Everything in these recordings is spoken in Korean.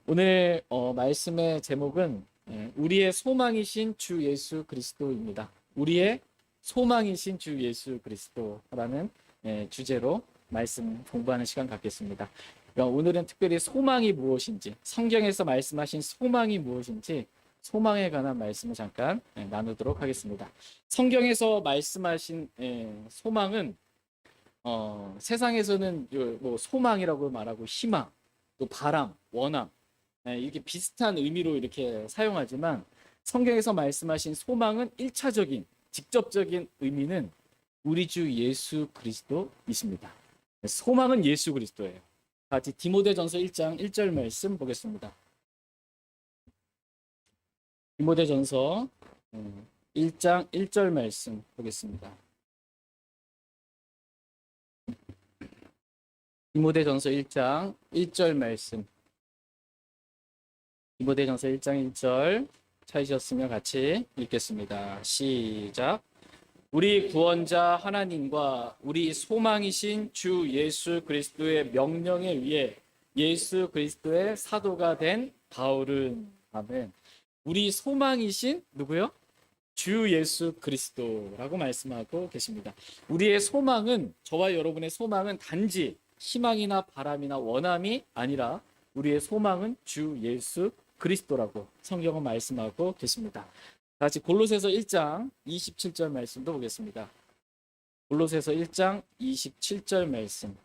오늘 말씀의 제목은 우리의 소망이신 주 예수 그리스도입니다. 우리의 소망이신 주 예수 그리스도라는 주제로 말씀 공부하는 시간 갖겠습니다. 그러니까 오늘은 특별히 소망이 무엇인지, 성경에서 말씀하신 소망이 무엇인지 소망에 관한 말씀을 잠깐 나누도록 하겠습니다. 성경에서 말씀하신 소망은 세상에서는 뭐 소망이라고 말하고 희망, 또 바람, 원함 이렇게 비슷한 의미로 이렇게 사용하지만 성경에서 말씀하신 소망은 1차적인 직접적인 의미는 우리 주 예수 그리스도이십니다. 소망은 예수 그리스도예요. 같이 디모데전서 1장 1절 말씀 보겠습니다. 디모데전서 1장 1절 말씀 보겠습니다. 디모데전서 1장 1절 말씀. 디모데전서 1장 1절 찾으셨으면 같이 읽겠습니다. 시작. 우리 구원자 하나님과 우리 소망이신 주 예수 그리스도의 명령에 의해 예수 그리스도의 사도가 된 바울은. 아멘. 우리 소망이신 누구요? 주 예수 그리스도라고 말씀하고 계십니다. 우리의 소망은, 저와 여러분의 소망은 단지 희망이나 바람이나 원함이 아니라 우리의 소망은 주 예수 그리스도라고 성경은 말씀하고 계십니다. 다시 골로새서 1장 27절 말씀도 보겠습니다. 골로새서 1장 27절 말씀.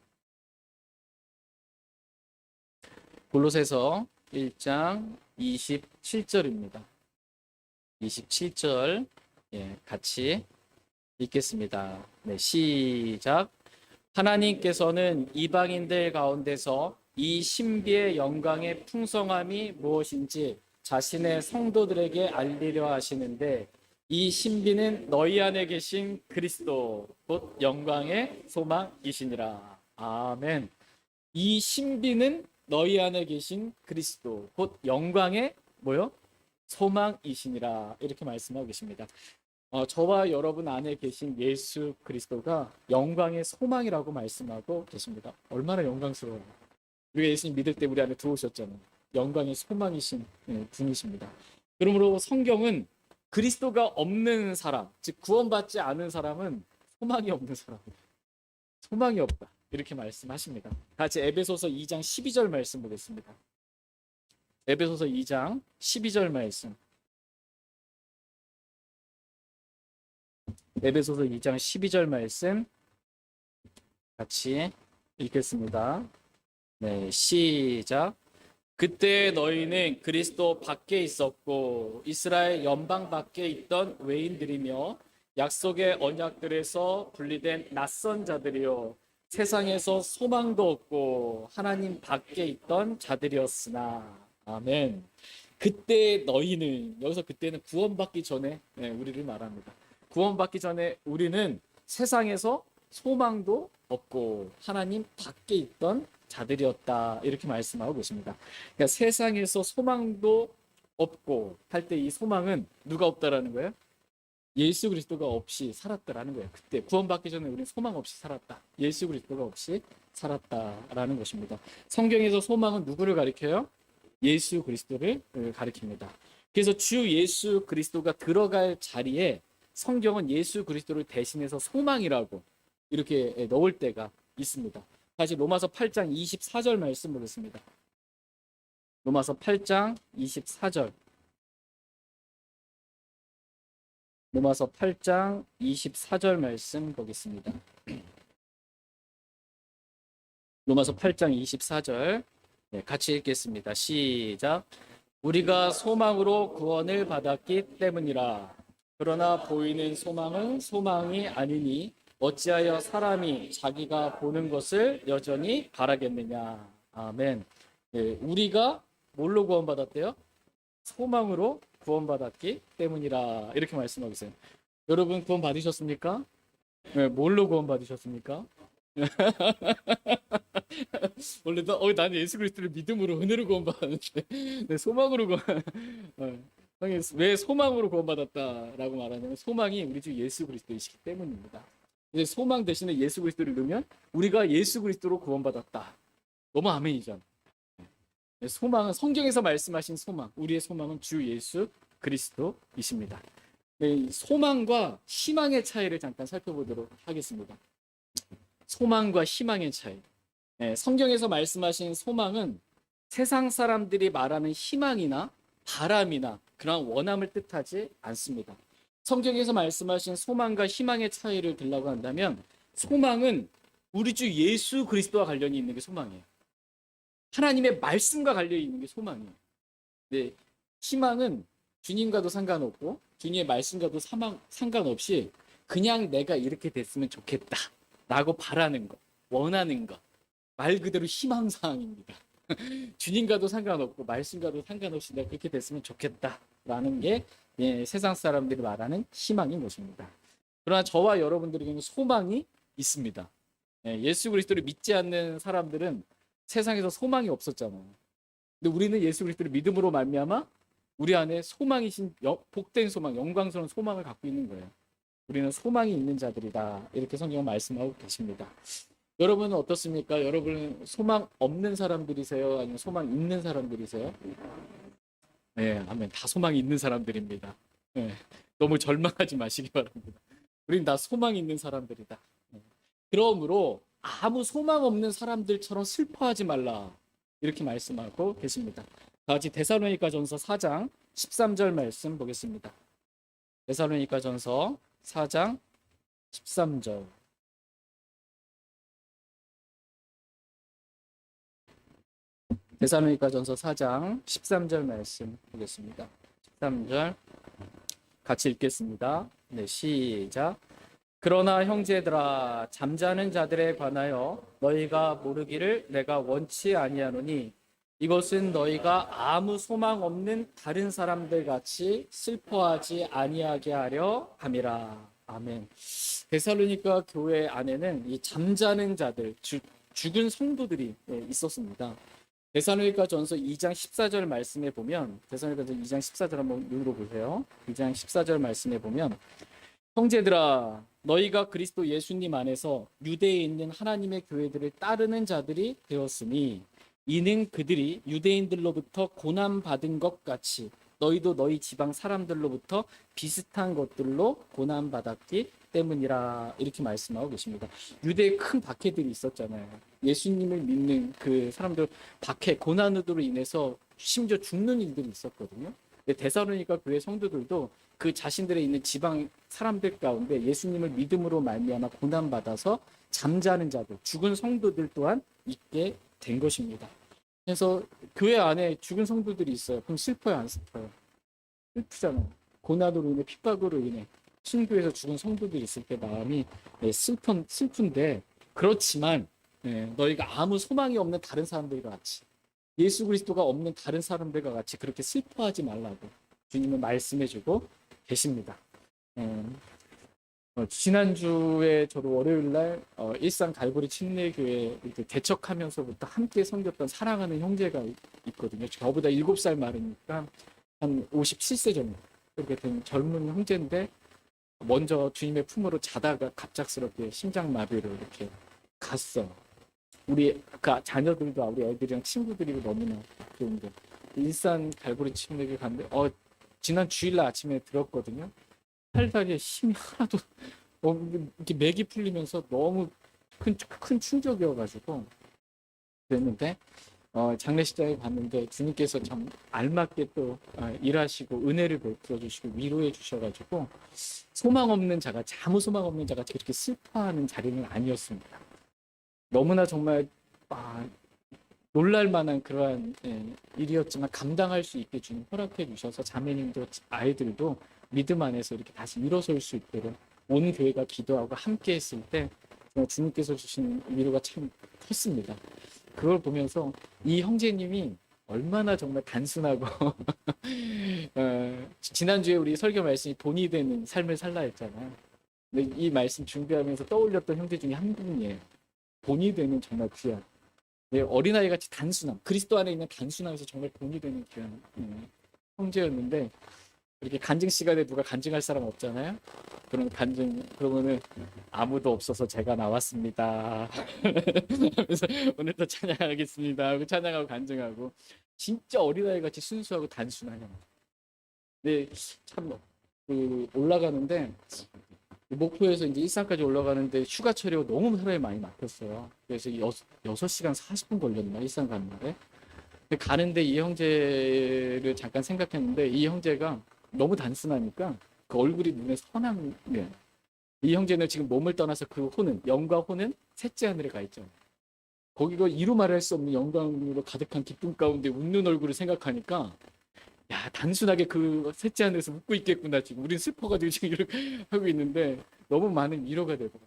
골로새서 1장 27절입니다. 27절 같이 읽겠습니다. 네, 시작. 하나님께서는 이방인들 가운데서 이 신비의 영광의 풍성함이 무엇인지 자신의 성도들에게 알리려 하시는데 이 신비는 너희 안에 계신 그리스도 곧 영광의 소망이시니라. 아멘. 이 신비는 너희 안에 계신 그리스도 곧 영광의 뭐요? 소망이시니라. 이렇게 말씀하고 계십니다. 저와 여러분 안에 계신 예수 그리스도가 영광의 소망이라고 말씀하고 계십니다. 얼마나 영광스러워요. 우리가 예수님 믿을 때 우리 안에 들어오셨잖아요. 영광의 소망이신 분이십니다. 그러므로 성경은 그리스도가 없는 사람, 즉 구원받지 않은 사람은 소망이 없는 사람이에요. 소망이 없다. 이렇게 말씀하십니다. 같이 에베소서 2장 12절 말씀 보겠습니다. 에베소서 2장 12절 말씀. 에베소서 2장 12절 말씀 같이 읽겠습니다. 네, 시작. 그때 너희는 그리스도 밖에 있었고 이스라엘 연방 밖에 있던 외인들이며 약속의 언약들에서 분리된 낯선 자들이요 세상에서 소망도 없고 하나님 밖에 있던 자들이었으나. 아멘. 그때 너희는, 여기서 그때는 구원받기 전에 우리를 말합니다. 구원받기 전에 우리는 세상에서 소망도 없고 하나님 밖에 있던 자들이었다. 이렇게 말씀하고 계십니다. 그러니까 세상에서 소망도 없고 할 때 이 소망은 누가 없다라는 거예요? 예수 그리스도가 없이 살았다라는 거예요. 그때 구원받기 전에 우리는 소망 없이 살았다. 예수 그리스도가 없이 살았다라는 것입니다. 성경에서 소망은 누구를 가리켜요? 예수 그리스도를 가리킵니다. 그래서 주 예수 그리스도가 들어갈 자리에 성경은 예수 그리스도를 대신해서 소망이라고 이렇게 넣을 때가 있습니다. 다시 로마서 8장 24절 말씀 보겠습니다. 로마서 8장 24절. 로마서 8장 24절 말씀 보겠습니다. 로마서 8장 24절 같이 읽겠습니다. 시작. 우리가 소망으로 구원을 받았기 때문이라. 그러나 보이는 소망은 소망이 아니니 어찌하여 사람이 자기가 보는 것을 여전히 바라겠느냐. 아멘. 우리가 뭘로 구원받았대요? 소망으로 구원받았기 때문이라. 이렇게 말씀하고 있어요. 여러분 구원 받으셨습니까? 뭘로 구원 받으셨습니까? 원래 나는 예수 그리스도를 믿음으로 은혜로 구원받았는데 소망으로 왜 소망으로 구원받았다라고 말하냐면 소망이 우리 주 예수 그리스도이시기 때문입니다. 이제 소망 대신에 예수 그리스도를 넣으면 우리가 예수 그리스도로 구원받았다. 너무 아멘이잖아. 소망은 성경에서 말씀하신 소망, 우리의 소망은 주 예수 그리스도이십니다. 네, 이 소망과 희망의 차이를 잠깐 살펴보도록 하겠습니다. 소망과 희망의 차이. 네, 성경에서 말씀하신 소망은 세상 사람들이 말하는 희망이나 바람이나 그런 원함을 뜻하지 않습니다. 성경에서 말씀하신 소망과 희망의 차이를 들라고 한다면 소망은 우리 주 예수 그리스도와 관련이 있는 게 소망이에요. 하나님의 말씀과 관련이 있는 게 소망이에요. 네, 희망은 주님과도 상관없고 주님의 말씀과도 상관없이 그냥 내가 이렇게 됐으면 좋겠다 라고 바라는 것, 원하는 것, 말 그대로 희망사항입니다. 주님과도 상관없고 말씀과도 상관없이 내가 그렇게 됐으면 좋겠다라는 게 세상 사람들이 말하는 희망인 것입니다. 그러나 저와 여러분들에게는 소망이 있습니다. 예수 그리스도를 믿지 않는 사람들은 세상에서 소망이 없었잖아요. 근데 우리는 예수 그리스도를 믿음으로 말미암아 우리 안에 소망이신 복된 소망, 영광스러운 소망을 갖고 있는 거예요. 우리는 소망이 있는 자들이다. 이렇게 성경은 말씀하고 계십니다. 여러분은 어떻습니까? 여러분은 소망 없는 사람들이세요? 아니면 소망 있는 사람들이세요? 네, 아멘. 다 소망이 있는 사람들입니다. 네, 너무 절망하지 마시기 바랍니다. 우린 다 소망이 있는 사람들이다. 네. 그러므로 아무 소망 없는 사람들처럼 슬퍼하지 말라. 이렇게 말씀하고 계십니다. 다 같이 데살로니가전서 4장 13절 말씀 보겠습니다. 데살로니가전서 4장 13절. 데살로니가전서 4장 13절 말씀 보겠습니다. 13절 같이 읽겠습니다. 네, 시작. 그러나 형제들아 잠자는 자들에 관하여 너희가 모르기를 내가 원치 아니하노니 이것은 너희가 아무 소망 없는 다른 사람들 같이 슬퍼하지 아니하게 하려 함이라. 아멘. 데살로니가 교회 안에는 이 잠자는 자들, 죽은 성도들이 있었습니다. 데살로니가전서 2장 14절 말씀에 보면 데살로니가전서 2장 14절 한번 읽어보세요. 2장 14절 말씀에 보면 형제들아 너희가 그리스도 예수님 안에서 유대에 있는 하나님의 교회들을 따르는 자들이 되었으니 이는 그들이 유대인들로부터 고난받은 것 같이 너희도 너희 지방 사람들로부터 비슷한 것들로 고난받았기 때문이라 이렇게 말씀하고 계십니다. 유대에 큰 박해들이 있었잖아요. 예수님을 믿는 그 사람들 박해, 고난으로 인해서 심지어 죽는 일들이 있었거든요. 데살로니가 교회 성도들도 그 자신들의 있는 지방 사람들 가운데 예수님을 믿음으로 말미암아 고난받아서 잠자는 자들, 죽은 성도들 또한 있게 된 것입니다. 그래서 교회 안에 죽은 성도들이 있어요. 그럼 슬퍼요, 안 슬퍼요? 슬프잖아요. 고난으로 인해 핍박으로 인해 신교에서 죽은 성도들이 있을 때 마음이 슬픈데 그렇지만 너희가 아무 소망이 없는 다른 사람들과 같이 예수 그리스도가 없는 다른 사람들과 같이 그렇게 슬퍼하지 말라고 주님은 말씀해주고 계십니다. 지난주에 저도 월요일날 일산 갈보리 침례교회 이렇게 개척하면서부터 함께 섬겼던 사랑하는 형제가 있거든요. 저보다 7살 많으니까 한 57세 정도 그렇게 된 젊은 형제인데 먼저 주님의 품으로 자다가 갑작스럽게 심장마비로 이렇게 갔어. 우리 그 자녀들도 우리 애들이랑 친구들이 너무나 좋은데 일산 갈보리 침례교회 갔는데 지난 주일날 아침에 들었거든요. 팔다리에 힘이 하나도 이렇게 맥이 풀리면서 너무 큰 충격이어가지고 그랬는데 장례식장에 갔는데 주님께서 참 알맞게 또 일하시고 은혜를 베풀어 주시고 위로해 주셔가지고 소망 없는 자가 아무 소망 없는 자가 그렇게 슬퍼하는 자리는 아니었습니다. 너무나 정말 놀랄만한 그러한 일이었지만 감당할 수 있게 주님 허락해 주셔서 자매님도 아이들도 믿음 안에서 이렇게 다시 일어설 수 있도록 온 교회가 기도하고 함께 했을 때 주님께서 주신 위로가 참 컸습니다. 그걸 보면서 이 형제님이 얼마나 정말 단순하고 지난주에 우리 설교 말씀이 본이 되는 삶을 살라 했잖아요. 근데 이 말씀 준비하면서 떠올렸던 형제 중에 한 분이에요. 본이 되는 정말 귀한 어린아이 같이 단순함, 그리스도 안에 있는 단순함에서 정말 본이 되는 귀한 형제였는데 이렇게 간증 시간에 누가 간증할 사람 없잖아요. 그러면은 아무도 없어서 제가 나왔습니다. 그래서 오늘도 찬양하겠습니다 하고 찬양하고 간증하고 진짜 어린아이 같이 순수하고 단순한 형. 근데 참 올라가는데 목포에서 이제 일산까지 올라가는데 휴가철이고 너무 사람이 많이 막혔어요. 그래서 6시간 40분 걸렸나 일산 가는 날에. 근데 가는데 이 형제를 잠깐 생각했는데 이 형제가 너무 단순하니까 그 얼굴이 눈에 선한 게. 이 형제는 지금 몸을 떠나서 그 혼은 영과 혼은 셋째 하늘에 가 있죠. 거기가 이루 말할 수 없는 영광으로 가득한 기쁨 가운데 웃는 얼굴을 생각하니까 야 단순하게 그 셋째 하늘에서 웃고 있겠구나 지금 우린 슬퍼가지고 지금 이렇게 하고 있는데 너무 많은 위로가 되고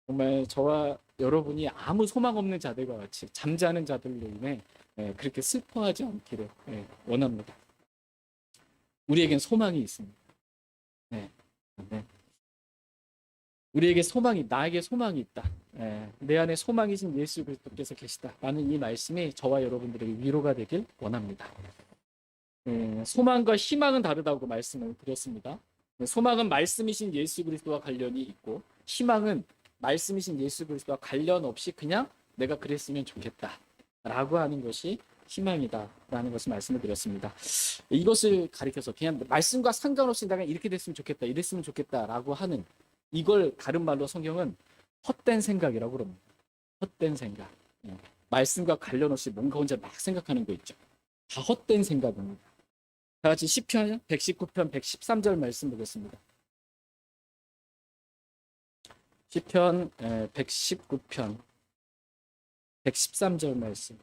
정말 저와 여러분이 아무 소망 없는 자들과 같이 잠자는 자들로 인해 그렇게 슬퍼하지 않기를 원합니다. 우리에겐 소망이 있습니다. 네. 네. 우리에게 나에게 소망이 있다. 내 안에 소망이신 예수 그리스도께서 계시다. 라는 이 말씀이 저와 여러분들에게 위로가 되길 원합니다. 소망과 희망은 다르다고 말씀을 드렸습니다. 소망은 말씀이신 예수 그리스도와 관련이 있고 희망은 말씀이신 예수 그리스도와 관련 없이 그냥 내가 그랬으면 좋겠다 라고 하는 것이 희망이다 라는 것을 말씀을 드렸습니다. 이것을 가리켜서 그냥 말씀과 상관없이 내가 이렇게 됐으면 좋겠다 이랬으면 좋겠다 라고 하는 이걸 다른 말로 성경은 헛된 생각이라고 그럽니다. 헛된 생각. 말씀과 관련 없이 뭔가 혼자 막 생각하는 거 있죠. 다 헛된 생각입니다. 다 같이 시편 119편 113절 말씀 보겠습니다. 시편 119편 113절 말씀.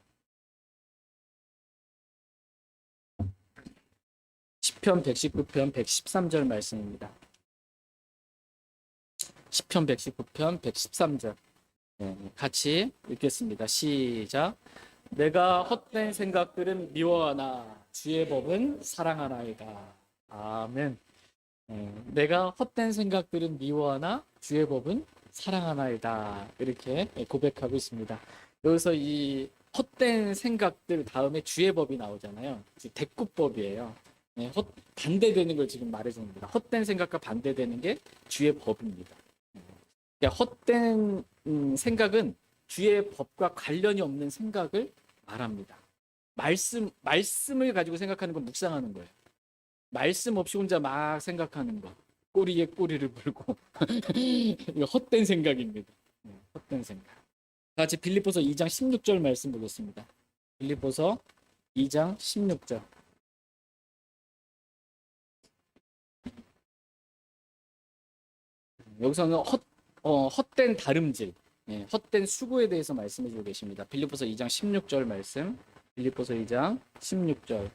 시편 119편 113절 말씀입니다. 시편 119편 113절. 같이 읽겠습니다. 시작. 내가 헛된 생각들은 미워하나 주의 법은 사랑하나이다. 아멘. 내가 헛된 생각들은 미워하나 주의 법은 사랑하나이다. 이렇게 고백하고 있습니다. 여기서 이 헛된 생각들 다음에 주의 법이 나오잖아요. 대꾸법이에요. 반대되는 걸 지금 말해주는 겁니다. 헛된 생각과 반대되는 게 주의 법입니다. 그러니까 헛된 생각은 주의 법과 관련이 없는 생각을 말합니다. 말씀을 가지고 생각하는 건 묵상하는 거예요. 말씀 없이 혼자 막 생각하는 거. 꼬리에 꼬리를 물고. 이거 헛된 생각입니다. 헛된 생각. 같이 빌립보서 2장 16절 말씀 보겠습니다. 빌립보서 2장 16절. 여기서는 헛된 다름질, 헛된 수고에 대해서 말씀해 주고 계십니다. 빌립보서 2장 16절 말씀. 빌립보서 2장 16절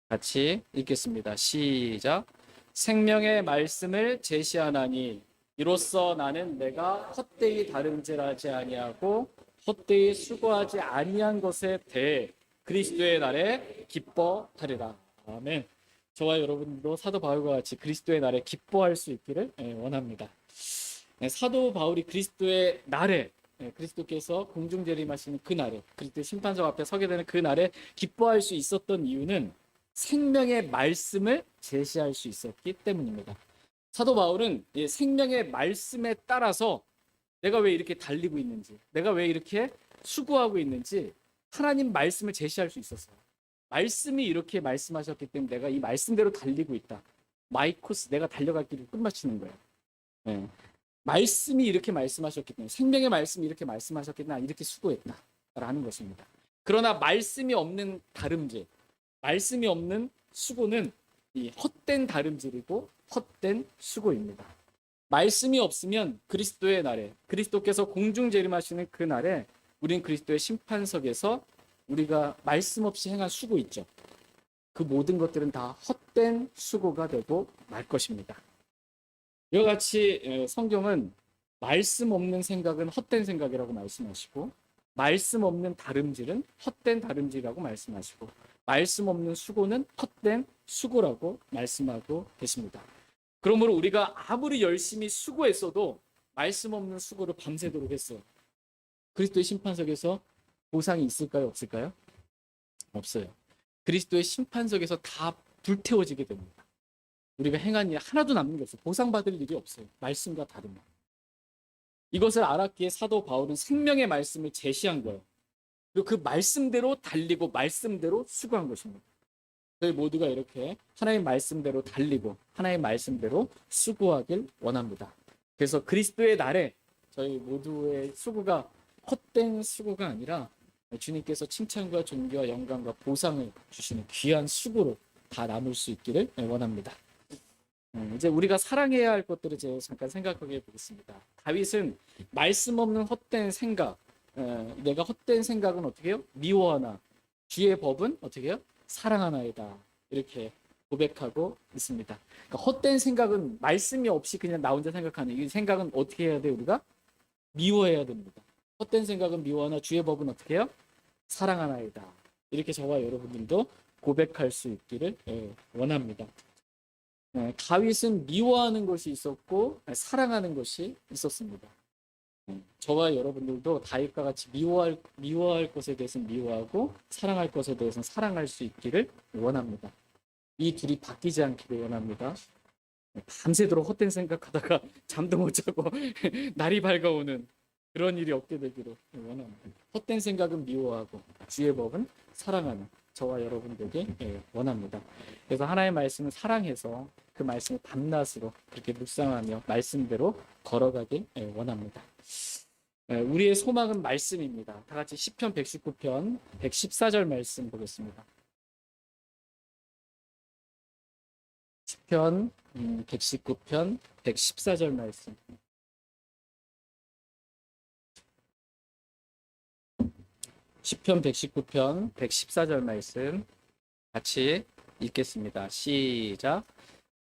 같이 읽겠습니다. 시작. 생명의 말씀을 제시하나니 이로써 나는 내가 헛되이 다름질하지 아니하고 헛되이 수고하지 아니한 것에 대해 그리스도의 날에 기뻐하리라. 아멘. 저와 여러분도 사도 바울과 같이 그리스도의 날에 기뻐할 수 있기를 원합니다. 사도 바울이 그리스도의 날에 그리스도께서 공중 재림하시는 그 날에 그리스도의 심판석 앞에 서게 되는 그 날에 기뻐할 수 있었던 이유는 생명의 말씀을 제시할 수 있었기 때문입니다. 사도 바울은 생명의 말씀에 따라서 내가 왜 이렇게 달리고 있는지, 내가 왜 이렇게 수고하고 있는지 하나님 말씀을 제시할 수 있었어요. 말씀이 이렇게 말씀하셨기 때문에 내가 이 말씀대로 달리고 있다. 마이 코스, 내가 달려갈 길을 끝마치는 거예요. 말씀이 이렇게 말씀하셨기 때문에 생명의 말씀이 이렇게 말씀하셨기 때문에 이렇게 수고했다라는 것입니다. 그러나 말씀이 없는 다름질, 말씀이 없는 수고는 이 헛된 다름질이고 헛된 수고입니다. 말씀이 없으면 그리스도의 날에 그리스도께서 공중 재림하시는 그 날에 우린 그리스도의 심판석에서 우리가 말씀 없이 행한 수고 있죠. 그 모든 것들은 다 헛된 수고가 되고 말 것입니다. 이와 같이 성경은 말씀 없는 생각은 헛된 생각이라고 말씀하시고 말씀 없는 다름질은 헛된 다름질이라고 말씀하시고 말씀 없는 수고는 헛된 수고라고 말씀하고 계십니다. 그러므로 우리가 아무리 열심히 수고했어도 말씀 없는 수고를 밤새도록 했어요. 그리스도의 심판석에서 보상이 있을까요? 없을까요? 없어요. 그리스도의 심판석에서 다 불태워지게 됩니다. 우리가 행한 일 하나도 남는 게 없어요. 보상받을 일이 없어요. 말씀과 다르면. 이것을 알았기에 사도 바울은 생명의 말씀을 제시한 거예요. 그리고 그 말씀대로 달리고 말씀대로 수고한 것입니다. 저희 모두가 이렇게 하나님의 말씀대로 달리고 하나님의 말씀대로 수고하길 원합니다. 그래서 그리스도의 날에 저희 모두의 수고가 헛된 수고가 아니라 주님께서 칭찬과 존귀와 영광과 보상을 주시는 귀한 수고로 다 남을 수 있기를 원합니다. 이제 우리가 사랑해야 할 것들을 이제 잠깐 생각하게 보겠습니다. 다윗은 말씀 없는 헛된 생각, 내가 헛된 생각은 어떻게 해요? 미워하나 주의 법은 어떻게 해요? 사랑하나이다. 이렇게 고백하고 있습니다. 그러니까 헛된 생각은 말씀이 없이 그냥 나 혼자 생각하는 이 생각은 어떻게 해야 돼요? 우리가 미워해야 됩니다. 헛된 생각은 미워하나 주의 법은 어떻게 해요? 사랑하나이다. 이렇게 저와 여러분들도 고백할 수 있기를 원합니다. 다윗은 미워하는 것이 있었고 사랑하는 것이 있었습니다. 저와 여러분들도 다윗과 같이 미워할 것에 대해서는 미워하고 사랑할 것에 대해서는 사랑할 수 있기를 원합니다. 이 둘이 바뀌지 않기를 원합니다. 밤새도록 헛된 생각하다가 잠도 못 자고 날이 밝아오는 그런 일이 없게 되기를 원합니다. 헛된 생각은 미워하고 주의 법은 사랑하는 저와 여러분들에게 원합니다. 그래서 하나님의 말씀을 사랑해서 그 말씀을 밤낮으로 그렇게 묵상하며 말씀대로 걸어가길 원합니다. 우리의 소망은 말씀입니다. 다 같이 시편 119편 114절 말씀 보겠습니다. 시편 119편 114절 말씀. 시편 119편 114절 말씀 같이 읽겠습니다. 시작.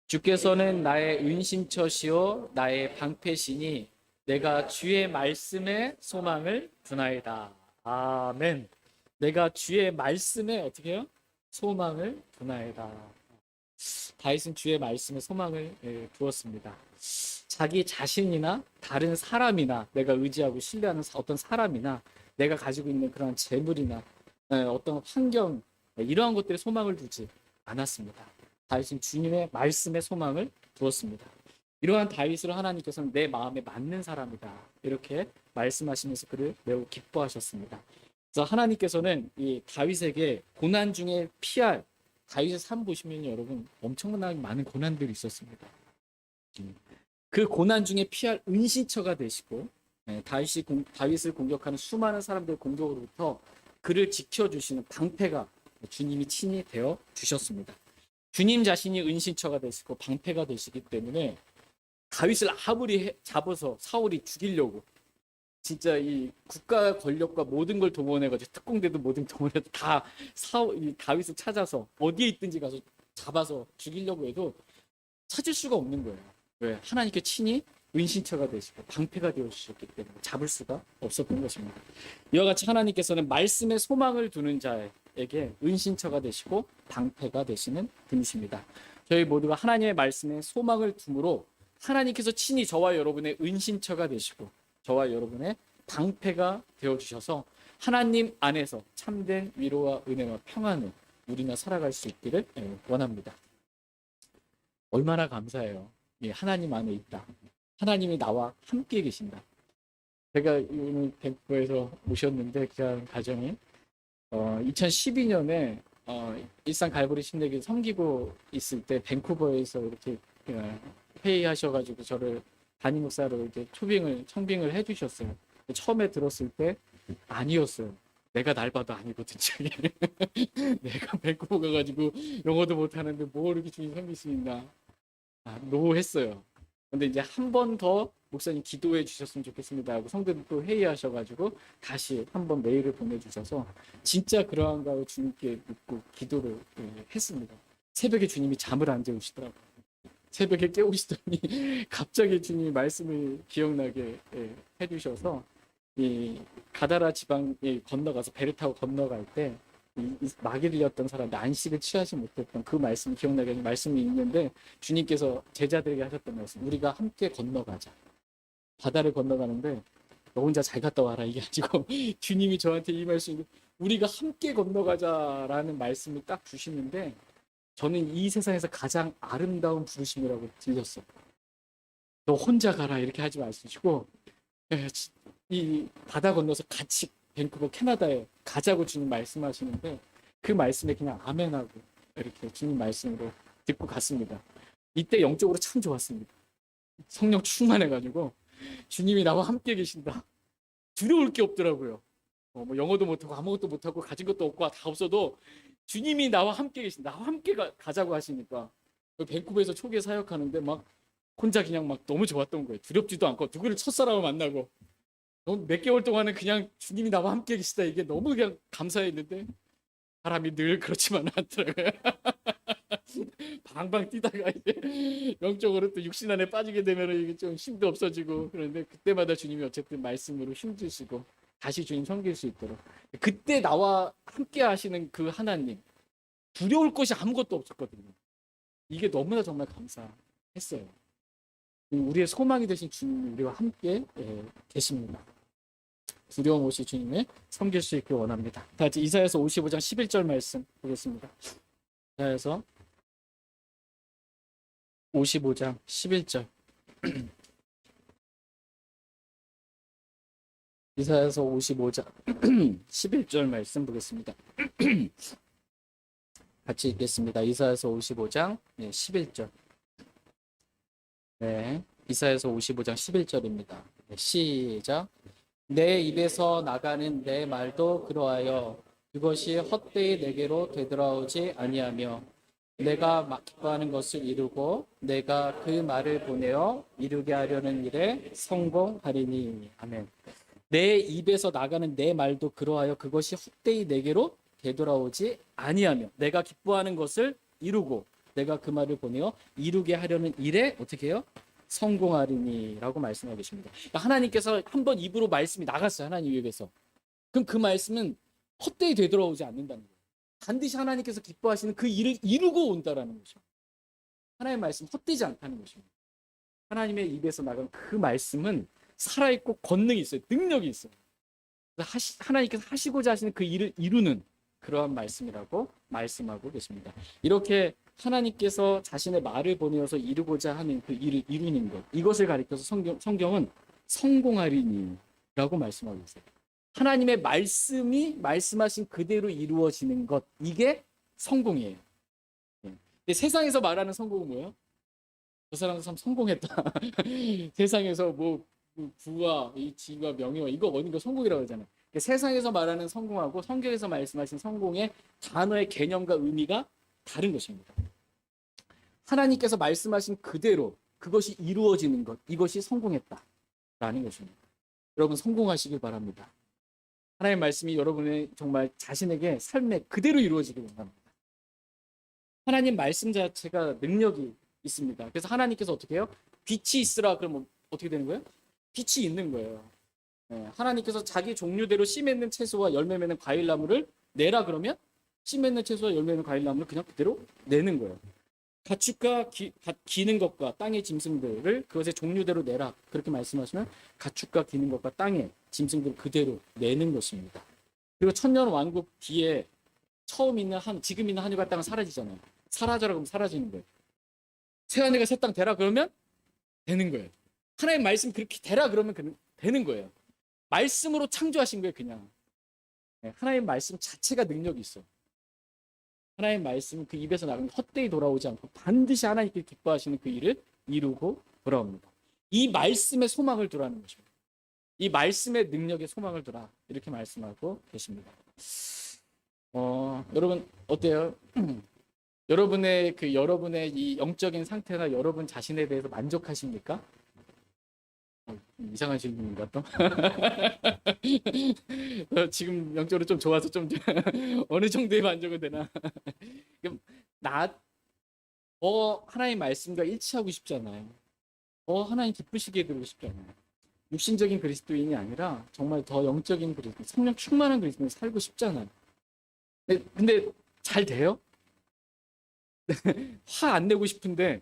주께서는 나의 은신처시요 나의 방패시니 내가 주의 말씀에 소망을 두나이다. 아멘. 내가 주의 말씀에 어떻게 해요? 소망을 두나이다. 다윗은 주의 말씀에 소망을 두었습니다. 자기 자신이나 다른 사람이나 내가 의지하고 신뢰하는 어떤 사람이나 내가 가지고 있는 그런 재물이나 어떤 환경 이러한 것들에 소망을 두지 않았습니다. 다윗은 주님의 말씀에 소망을 두었습니다. 이러한 다윗을 하나님께서는 내 마음에 맞는 사람이다 이렇게 말씀하시면서 그를 매우 기뻐하셨습니다. 그래서 하나님께서는 이 다윗에게 고난 중에 피할 다윗의 삶 보시면 여러분 엄청나게 많은 고난들이 있었습니다. 그 고난 중에 피할 은신처가 되시고 다윗을 공격하는 수많은 사람들의 공격으로부터 그를 지켜주시는 방패가 주님이 친히 되어 주셨습니다. 주님 자신이 은신처가 되시고 방패가 되시기 때문에 다윗을 아무리 잡아서 사울이 죽이려고 진짜 이 국가 권력과 모든 걸 동원해가지고 특공대도 모든 동원해서 다 다윗을 찾아서 어디에 있든지 가서 잡아서 죽이려고 해도 찾을 수가 없는 거예요. 왜? 하나님께 친히 은신처가 되시고 방패가 되어주셨기 때문에 잡을 수가 없었던 것입니다. 이와 같이 하나님께서는 말씀에 소망을 두는 자에게 은신처가 되시고 방패가 되시는 분이십니다. 저희 모두가 하나님의 말씀에 소망을 둠으로 하나님께서 친히 저와 여러분의 은신처가 되시고 저와 여러분의 방패가 되어주셔서 하나님 안에서 참된 위로와 은혜와 평안을 누리며 살아갈 수 있기를 원합니다. 얼마나 감사해요. 하나님 안에 있다. 하나님이 나와 함께 계신다. 제가 오늘 밴쿠버에서 모셨는데 그 가정이 2012년에 일산 갈보리 신내교 섬기고 있을 때 밴쿠버에서 이렇게 회의하셔가지고 저를 담임 목사로 이렇게 청빙을 해주셨어요. 처음에 들었을 때 아니었어요. 내가 날 봐도 아니거든요. 내가 밴쿠버 가가지고 영어도 못하는데 뭐 이렇게 주님 섬길 수 있나. 노했어요. 근데 이제 한 번 더 목사님 기도해 주셨으면 좋겠습니다 하고 성도들 또 회의하셔가지고 다시 한 번 메일을 보내주셔서 진짜 그러한가 주님께 묻고 기도를 했습니다. 새벽에 주님이 잠을 안 재우시더라고요. 새벽에 깨우시더니 갑자기 주님이 말씀을 기억나게 해주셔서 이 가다라 지방에 건너가서 배를 타고 건너갈 때 마귀들이었던 사람들 안식을 취하지 못했던 그 말씀이 기억나게 하는 말씀이 있는데 주님께서 제자들에게 하셨던 말씀 우리가 함께 건너가자. 바다를 건너가는데 너 혼자 잘 갔다 와라 이게 아니고 주님이 저한테 이 말씀 우리가 함께 건너가자라는 말씀을 딱 주시는데 저는 이 세상에서 가장 아름다운 부르심이라고 들렸어. 너 혼자 가라 이렇게 하지 마시고 예, 이 바다 건너서 같이 밴쿠버 캐나다에 가자고 주님 말씀하시는데 그 말씀에 그냥 아멘하고 이렇게 주님 말씀으로 듣고 갔습니다. 이때 영적으로 참 좋았습니다. 성령 충만해가지고 주님이 나와 함께 계신다. 두려울 게 없더라고요. 뭐 영어도 못하고 아무것도 못하고 가진 것도 없고 다 없어도 주님이 나와 함께 계신다. 나와 함께 가자고 하시니까 밴쿠버에서 초기에 사역하는데 막 혼자 그냥 막 너무 좋았던 거예요. 두렵지도 않고 누구를 첫사랑을 만나고 몇 개월 동안은 그냥 주님이 나와 함께 계시다 이게 너무 그냥 감사했는데 사람이 늘 그렇지만은 않더라고요. 방방 뛰다가 이제 영적으로 또 육신 안에 빠지게 되면 이게 좀 힘도 없어지고 그런데 그때마다 주님이 어쨌든 말씀으로 힘주시고 다시 주님 섬길 수 있도록 그때 나와 함께 하시는 그 하나님 두려울 것이 아무것도 없었거든요. 이게 너무나 정말 감사했어요. 우리의 소망이 되신 주님이 우리와 함께 계십니다. 두려움 없이 주님을 섬길 수 있길 원합니다. 다 같이 이사야서 55장 11절 말씀 보겠습니다. 이사야서 55장 11절 이사야서 55장 11절 말씀 보겠습니다. 같이 읽겠습니다. 이사야서 55장 11절 네, 이사야서 55장 11절입니다. 시작. 내 입에서 나가는 내 말도 그러하여 그것이 헛되이 내게로 되돌아오지 아니하며 내가 기뻐하는 것을 이루고 내가 그 말을 보내어 이루게 하려는 일에 성공하리니. 아멘. 내 입에서 나가는 내 말도 그러하여 그것이 헛되이 내게로 되돌아오지 아니하며 내가 기뻐하는 것을 이루고 내가 그 말을 보내어 이루게 하려는 일에 어떻게 해요? 성공하리니라고 말씀하고 계십니다. 그러니까 하나님께서 한번 입으로 말씀이 나갔어요. 하나님 입에서. 그럼 그 말씀은 헛되이 되돌아오지 않는다는 거예요. 반드시 하나님께서 기뻐하시는 그 일을 이루고 온다라는 거죠. 하나님의 말씀 헛되지 않다는 것입니다. 하나님의 입에서 나간 그 말씀은 살아있고 권능이 있어요. 능력이 있어요. 하나님께서 하시고자 하시는 그 일을 이루는 그러한 말씀이라고 말씀하고 계십니다. 이렇게 하나님께서 자신의 말을 보내어서 이루고자 하는 그 일을 이루는 것, 이것을 가리켜서 성경은 성공하리니라고 말씀하고 있어요. 하나님의 말씀이 말씀하신 그대로 이루어지는 것, 이게 성공이에요. 근데 세상에서 말하는 성공은 뭐예요? 저 사람 참 성공했다. 세상에서 뭐 부와 이 지위와 명예와 이거 어느 거 성공이라고 하잖아요. 세상에서 말하는 성공하고 성경에서 말씀하신 성공의 단어의 개념과 의미가 다른 것입니다. 하나님께서 말씀하신 그대로 그것이 이루어지는 것, 이것이 성공했다라는 것입니다. 여러분 성공하시길 바랍니다. 하나님의 말씀이 여러분의 정말 자신에게 삶에 그대로 이루어지길 바랍니다. 하나님 말씀 자체가 능력이 있습니다. 그래서 하나님께서 어떻게 해요? 빛이 있으라 그러면 어떻게 되는 거예요? 빛이 있는 거예요. 하나님께서 자기 종류대로 씨 맺는 채소와 열매 맺는 과일나무를 내라 그러면 씨 맺는 채소와 열매 맺는 과일나무를 그냥 그대로 내는 거예요. 가축과 기는 것과 땅의 짐승들을 그것의 종류대로 내라 그렇게 말씀하시면 가축과 기는 것과 땅의 짐승들을 그대로 내는 것입니다. 그리고 천년 왕국 뒤에 처음 있는 지금 있는 하늘과 땅은 사라지잖아요. 사라져라 그러면 사라지는 거예요. 새하늘과 새 땅 되라 그러면 되는 거예요. 하나님 말씀 그렇게 되라 그러면 되는 거예요. 말씀으로 창조하신 거예요, 그냥. 하나님 말씀 자체가 능력이 있어요. 하나님 말씀은 그 입에서 나가면 헛되이 돌아오지 않고 반드시 하나님께 기뻐하시는 그 일을 이루고 돌아옵니다. 이 말씀에 소망을 두라는 것입니다. 이 말씀의 능력에 소망을 두라 이렇게 말씀하고 계십니다. 여러분 어때요? 여러분의 이 영적인 상태나 여러분 자신에 대해서 만족하십니까? 이상한 질문인가 또? 지금 영적으로 좀 좋아서 좀 어느 정도의 만족은 되나? 하나님 말씀과 일치하고 싶잖아요. 하나님 기쁘시게 해드리고 싶잖아요. 육신적인 그리스도인이 아니라 정말 더 영적인 그리스도, 성령 충만한 그리스도인이 살고 싶잖아요. 근데 잘 돼요? 화 안 내고 싶은데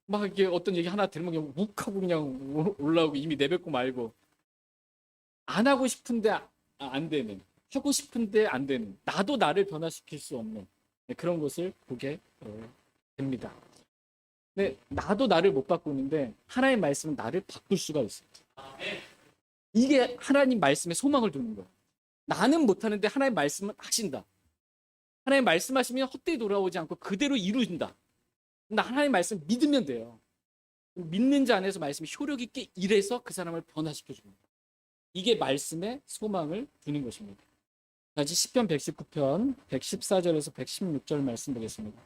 막 이게 어떤 얘기 하나 들으면 욱하고 그냥 올라오고 이미 내뱉고 말고 안 하고 싶은데 안 되는 하고 싶은데 안 되는 나도 나를 변화시킬 수 없는 네, 그런 것을 보게 됩니다. 근데 나도 나를 못 바꾸는데 하나님 말씀은 나를 바꿀 수가 있어요. 이게 하나님 말씀에 소망을 두는 거예요. 나는 못하는데 하나님 말씀은 하신다. 하나님 말씀하시면 헛되이 돌아오지 않고 그대로 이루신다. 나 하나님 말씀 믿으면 돼요. 믿는 자 안에서 말씀이 효력 있게 일해서 그 사람을 변화시켜 줍니다. 이게 말씀에 소망을 두는 것입니다. 다시 시편 119편 114절에서 116절 말씀 보겠습니다.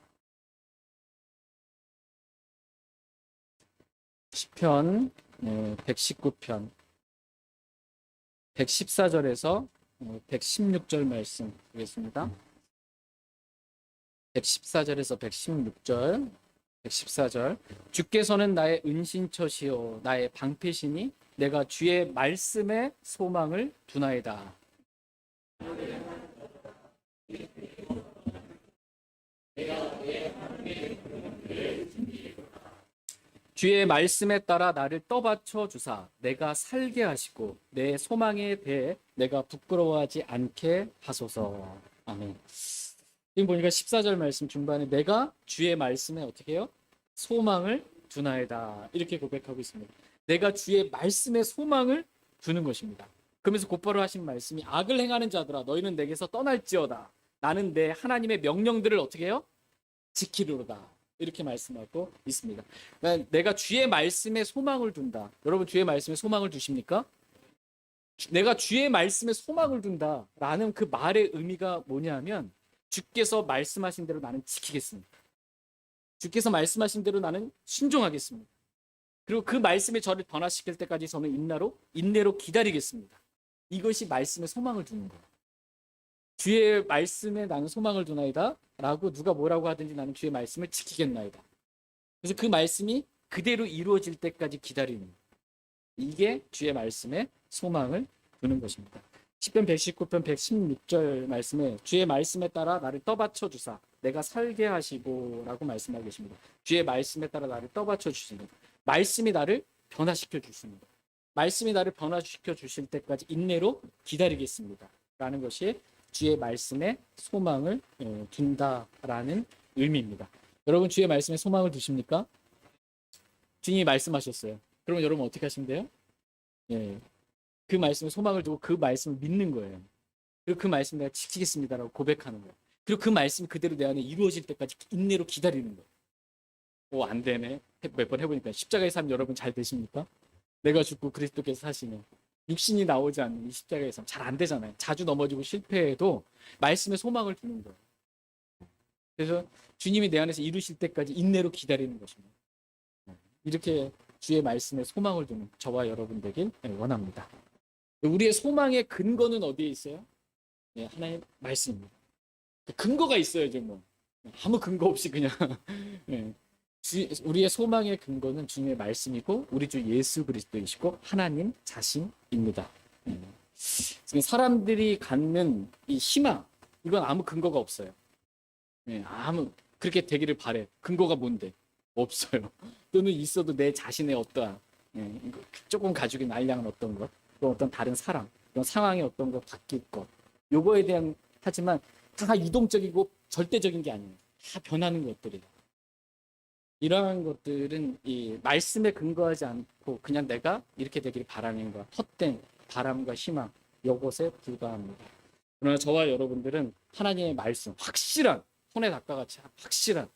시편 119편 114절에서 116절 말씀 보겠습니다. 114절에서 116절 114절 주께서는 나의 은신처시요 나의 방패시니 내가 주의 말씀에 소망을 두나이다. 주의 말씀에 따라 나를 떠받쳐 주사 내가 살게 하시고 내 소망에 대해 내가 부끄러워하지 않게 하소서. 아멘. 지금 보니까 14절 말씀 중반에 내가 주의 말씀에 어떻게 해요? 소망을 두나이다. 이렇게 고백하고 있습니다. 내가 주의 말씀에 소망을 두는 것입니다. 그러면서 곧바로 하신 말씀이 악을 행하는 자들아 너희는 내게서 떠날지어다. 나는 내 하나님의 명령들을 어떻게 해요? 지키리로다. 이렇게 말씀하고 있습니다. 그러니까 내가 주의 말씀에 소망을 둔다. 여러분 주의 말씀에 소망을 두십니까? 내가 주의 말씀에 소망을 둔다라는 그 말의 의미가 뭐냐면 주께서 말씀하신 대로 나는 지키겠습니다. 주께서 말씀하신 대로 나는 순종하겠습니다. 그리고 그 말씀에 저를 변화시킬 때까지 저는 인내로 기다리겠습니다. 이것이 말씀에 소망을 두는 거예요. 주의 말씀에 나는 소망을 두나이다 라고 누가 뭐라고 하든지 나는 주의 말씀을 지키겠나이다. 그래서 그 말씀이 그대로 이루어질 때까지 기다리는 거예요. 이게 주의 말씀에 소망을 두는 것입니다. 시편 119편 116절 말씀에 주의 말씀에 따라 나를 떠받쳐 주사 내가 살게 하시고 라고 말씀하고 계십니다. 주의 말씀에 따라 나를 떠받쳐 주십니다. 말씀이 나를 변화시켜 주십니다. 말씀이 나를 변화시켜 주실 때까지 인내로 기다리겠습니다. 라는 것이 주의 말씀에 소망을 둔다라는 의미입니다. 여러분 주의 말씀에 소망을 두십니까? 주님이 말씀하셨어요. 그러면 여러분 어떻게 하시면 돼요? 예, 그 말씀에 소망을 두고 그 말씀을 믿는 거예요. 그리고 그 말씀 내가 지키겠습니다라고 고백하는 거예요. 그리고 그 말씀이 그대로 내 안에 이루어질 때까지 인내로 기다리는 거예요. 오, 안 되네. 몇 번 해보니까 십자가의 삶 여러분 잘 되십니까? 내가 죽고 그리스도께서 사시는 육신이 나오지 않는 이 십자가의 삶 잘 안 되잖아요. 자주 넘어지고 실패해도 말씀에 소망을 두는 거예요. 그래서 주님이 내 안에서 이루실 때까지 인내로 기다리는 것입니다. 이렇게 주의 말씀에 소망을 두는 저와 여러분 되길 원합니다. 우리의 소망의 근거는 어디에 있어요? 네, 하나님 말씀입니다. 근거가 있어야죠. 뭐 아무 근거 없이 그냥 네. 우리의 소망의 근거는 주님의 말씀이고 우리 주 예수 그리스도이시고 하나님 자신입니다. 사람들이 갖는 이 희망 이건 아무 근거가 없어요. 아무 그렇게 되기를 바래. 근거가 뭔데? 없어요. 또는 있어도 내 자신의 어떠한 조금 가지고 있는 알량은 어떤 것, 또 어떤 다른 사람, 그런 상황의 어떤 것 바뀔 것, 요거에 대한 하지만 다 유동적이고 절대적인 게 아니에요. 다 변하는 것들이에요. 이러한 것들은 이 말씀에 근거하지 않고 그냥 내가 이렇게 되기를 바라는 것, 헛된 바람과 희망, 요것에 불과합니다. 그러나 저와 여러분들은 하나님의 말씀, 확실한 손에 닦아같이 확실한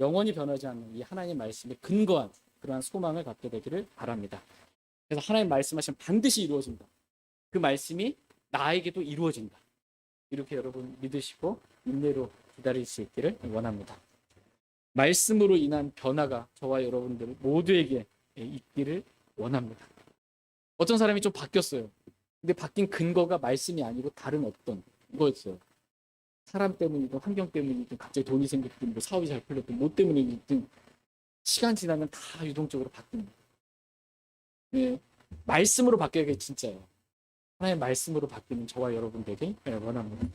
영원히 변하지 않는 이 하나님 말씀에 근거한 그러한 소망을 갖게 되기를 바랍니다. 그래서 하나님 말씀하시면 반드시 이루어진다. 그 말씀이 나에게도 이루어진다. 이렇게 여러분 믿으시고 인내로 기다릴 수 있기를 원합니다. 말씀으로 인한 변화가 저와 여러분들 모두에게 있기를 원합니다. 어떤 사람이 좀 바뀌었어요. 근데 바뀐 근거가 말씀이 아니고 다른 어떤 거였어요. 사람 때문이든 환경 때문이든 갑자기 돈이 생겼든 뭐 사업이 잘 풀렸든 뭐 때문이든 시간 지나면 다 유동적으로 바뀝니다. 네, 말씀으로 바뀌어야 진짜예요. 하나의 말씀으로 바뀌는 저와 여러분 되길 원합니다.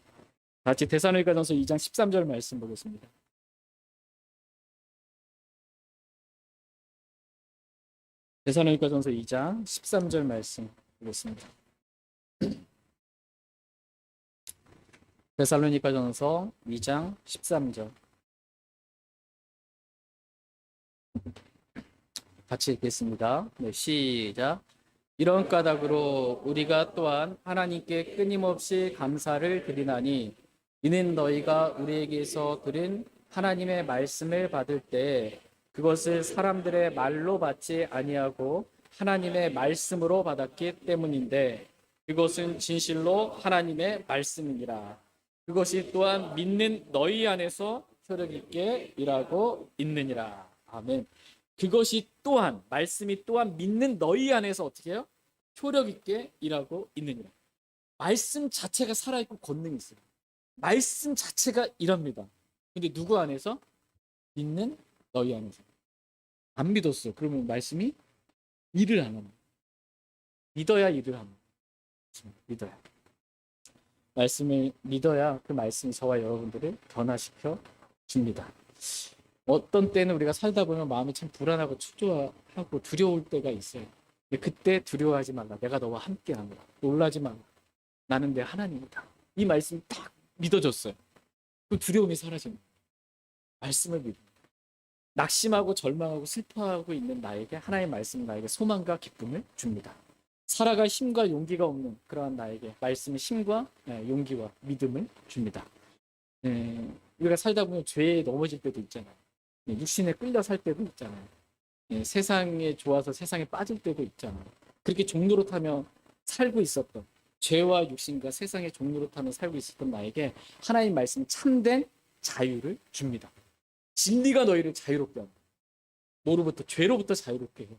같이 데살로니가전서 2장 13절 말씀 보겠습니다. 데살로니가전서 2장 13절 말씀 보겠습니다. 데살로니가전서 2장 13절 같이 읽겠습니다. 네, 시작. 이런 까닭으로 우리가 또한 하나님께 끊임없이 감사를 드리나니 이는 너희가 우리에게서 들은 하나님의 말씀을 받을 때 그것을 사람들의 말로 받지 아니하고 하나님의 말씀으로 받았기 때문인데 그것은 진실로 하나님의 말씀이니라. 그것이 또한 믿는 너희 안에서 효력 있게 일하고 있느니라. 아멘. 그것이 또한 말씀이 또한 믿는 너희 안에서 어떻게 해요? 효력 있게 일하고 있느니라. 말씀 자체가 살아있고 권능이 있어요. 말씀 자체가 일합니다. 근데 누구 안에서? 믿는 너희 안에서. 안 믿었어. 그러면 말씀이 일을 안 합니다. 믿어야 일을 합니다. 믿어야. 말씀을 믿어야 그 말씀이 저와 여러분들을 변화시켜 줍니다. 어떤 때는 우리가 살다 보면 마음이 참 불안하고 초조하고 두려울 때가 있어요. 근데 그때 두려워하지 말라. 내가 너와 함께하노라. 놀라지 말라. 나는 내 하나님이다. 이 말씀이 딱 믿어졌어요. 그 두려움이 사라집니다. 말씀을 믿습니다. 낙심하고 절망하고 슬퍼하고 있는 나에게 하나님의 말씀은 나에게 소망과 기쁨을 줍니다. 살아갈 힘과 용기가 없는 그러한 나에게 말씀은 힘과 용기와 믿음을 줍니다. 우리가 살다 보면 죄에 넘어질 때도 있잖아요. 육신에 끌려 살 때도 있잖아요. 세상에 좋아서 세상에 빠질 때도 있잖아요. 그렇게 종노릇하며 살고 있었던 죄와 육신과 세상의 종노릇하며 살고 있었던 나에게 하나님 말씀 참된 자유를 줍니다. 진리가 너희를 자유롭게 합니다. 뭐로부터? 죄로부터 자유롭게 해요.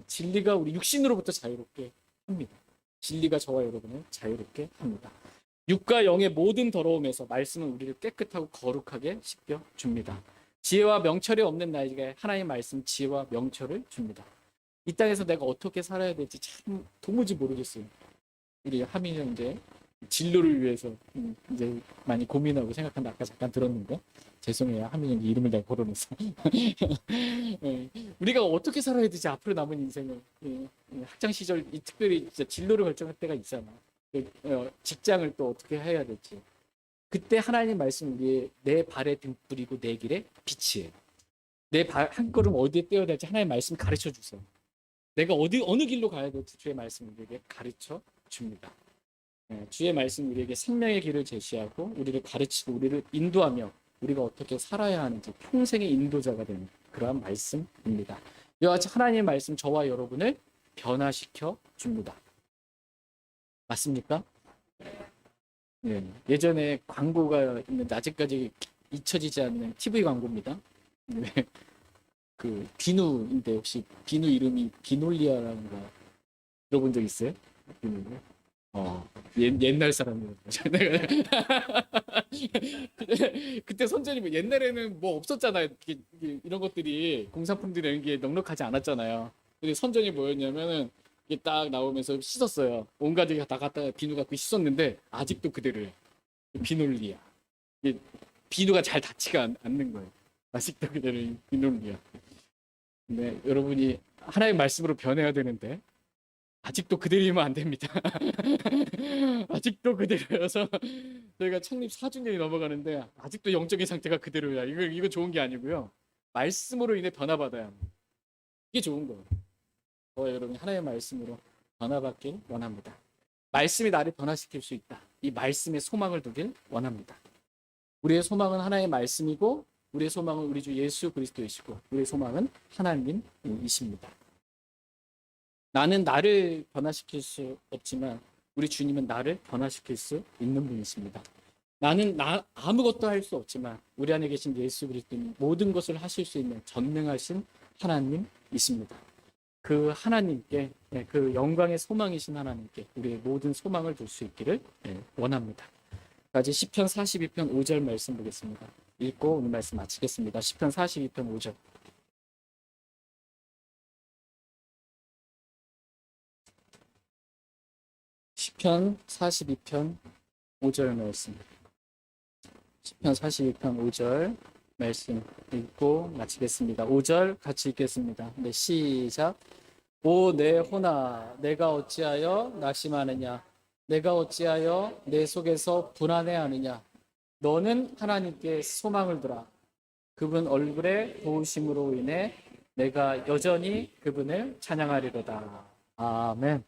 진리가 우리 육신으로부터 자유롭게 합니다. 진리가 저와 여러분을 자유롭게 합니다. 육과 영의 모든 더러움에서 말씀은 우리를 깨끗하고 거룩하게 씻겨줍니다. 지혜와 명철이 없는 나에게 하나님의 말씀 지혜와 명철을 줍니다. 이 땅에서 내가 어떻게 살아야 될지 참 도무지 모르겠어요. 우리 하민이 형제 진로를 위해서 이제 많이 고민하고 생각한다 아까 잠깐 들었는데 죄송해요. 하민이 형제 이름을 내가 거론해서 우리가 어떻게 살아야 되지 앞으로 남은 인생을 학창 시절 특별히 진짜 진로를 결정할 때가 있잖아. 직장을 또 어떻게 해야 될지 그때 하나님 말씀 위에 내 발에 등불이고 내 길에 빛이에요. 내 발 한 걸음 어디에 떼어야 될지 하나님 말씀 가르쳐 주세요. 내가 어느 길로 가야 될지 주의 말씀 우리에게 가르쳐 줍니다. 주의 말씀 우리에게 생명의 길을 제시하고 우리를 가르치고 우리를 인도하며 우리가 어떻게 살아야 하는지 평생의 인도자가 되는 그러한 말씀입니다. 이와 같이 하나님의 말씀 저와 여러분을 변화시켜 줍니다. 맞습니까? 예전에 광고가 있는데 아직까지 잊혀지지 않는 TV 광고입니다. 그 비누인데 혹시 비누 이름이 비놀리아라는 거 들어본 적 있어요? 옛날 사람이에요. 그때 선전이 뭐 옛날에는 뭐 없었잖아요. 이런 것들이 공산품들이 이런 게 넉넉하지 않았잖아요. 근데 선전이 뭐였냐면은 이게 딱 나오면서 씻었어요. 온 가족이 다 갖다가 비누 갖고 씻었는데 아직도 그대로예요. 비놀리아. 비누가 잘 닿지가 않는 거예요. 아직도 그대로 비놀리아. 근데 여러분이 하나의 말씀으로 변해야 되는데 아직도 그대로이면 안 됩니다. 아직도 그대로여서 저희가 창립 4주년이 넘어가는데 아직도 영적인 상태가 그대로야. 이거 좋은 게 아니고요. 말씀으로 인해 변화받아야 합니다. 이게 좋은 거예요. 저와 여러분이 하나의 말씀으로 변화받길 원합니다. 말씀이 나를 변화시킬 수 있다. 이 말씀에 소망을 두길 원합니다. 우리의 소망은 하나의 말씀이고 우리의 소망은 우리 주 예수 그리스도이시고 우리의 소망은 하나님이십니다. 나는 나를 변화시킬 수 없지만 우리 주님은 나를 변화시킬 수 있는 분이십니다. 나는 아무것도 할 수 없지만 우리 안에 계신 예수 그리스도는 모든 것을 하실 수 있는 전능하신 하나님이십니다. 그 하나님께 그 영광의 소망이신 하나님께 우리의 모든 소망을 둘 수 있기를 원합니다. 까지 시편 42편 5절 말씀 보겠습니다. 읽고 오늘 말씀 마치겠습니다. 시편 42편 5절. 시편 42편 5절 말씀. 시편 42편 5절 말씀 읽고 마치겠습니다. 5절 같이 읽겠습니다. 네, 시작. 오 내 혼아 내가 어찌하여 낙심하느냐 내가 어찌하여 내 속에서 불안해하느냐. 너는 하나님께 소망을 두라. 그분 얼굴의 도우심으로 인해 내가 여전히 그분을 찬양하리로다. 아멘.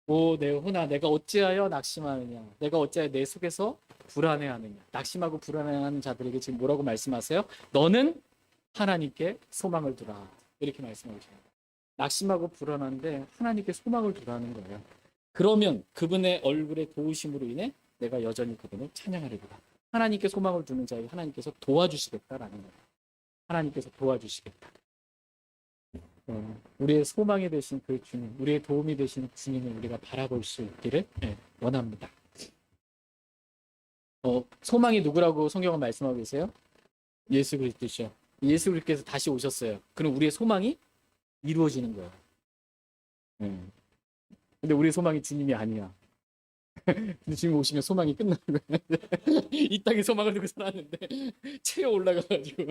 오, 내 혼아, 내가 어찌하여 낙심하느냐. 내가 어찌하여 내 속에서 불안해하느냐. 낙심하고 불안해하는 자들에게 지금 뭐라고 말씀하세요? 너는 하나님께 소망을 두라. 이렇게 말씀하고 계십니다. 낙심하고 불안한데 하나님께 소망을 두라는 거예요. 그러면 그분의 얼굴의 도우심으로 인해 내가 여전히 그분을 찬양하리로다. 하나님께 소망을 두는 자에게 하나님께서 도와주시겠다라는 거예요. 하나님께서 도와주시겠다. 우리의 소망이 되신 그 주님, 우리의 도움이 되신 주님을 우리가 바라볼 수 있기를 원합니다. 소망이 누구라고 성경은 말씀하고 계세요? 예수 그리스도죠. 예수 그리스도께서 다시 오셨어요. 그럼 우리의 소망이 이루어지는 거예요. 근데 우리의 소망이 주님이 아니야. 근데 주님 오시면 소망이 끝나는 거예요. 이 땅에 소망을 두고 살았는데 채워 올라가가지고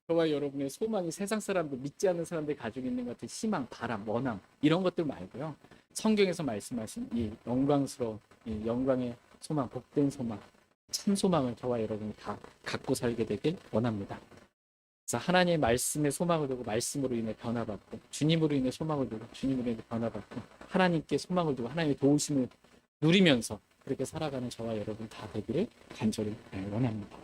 저와 여러분의 소망이 세상 사람들, 믿지 않는 사람들이 가지고 있는 것 같은 희망, 바람, 원함 이런 것들 말고요. 성경에서 말씀하신 이 영광스러운 이 영광의 소망, 복된 소망, 참 소망을 저와 여러분이 다 갖고 살게 되길 원합니다. 그래서 하나님의 말씀에 소망을 두고 말씀으로 인해 변화받고 주님으로 인해 소망을 두고 주님으로 인해 변화받고 하나님께 소망을 두고 하나님의 도우심을 누리면서 그렇게 살아가는 저와 여러분 다 되기를 간절히 원합니다.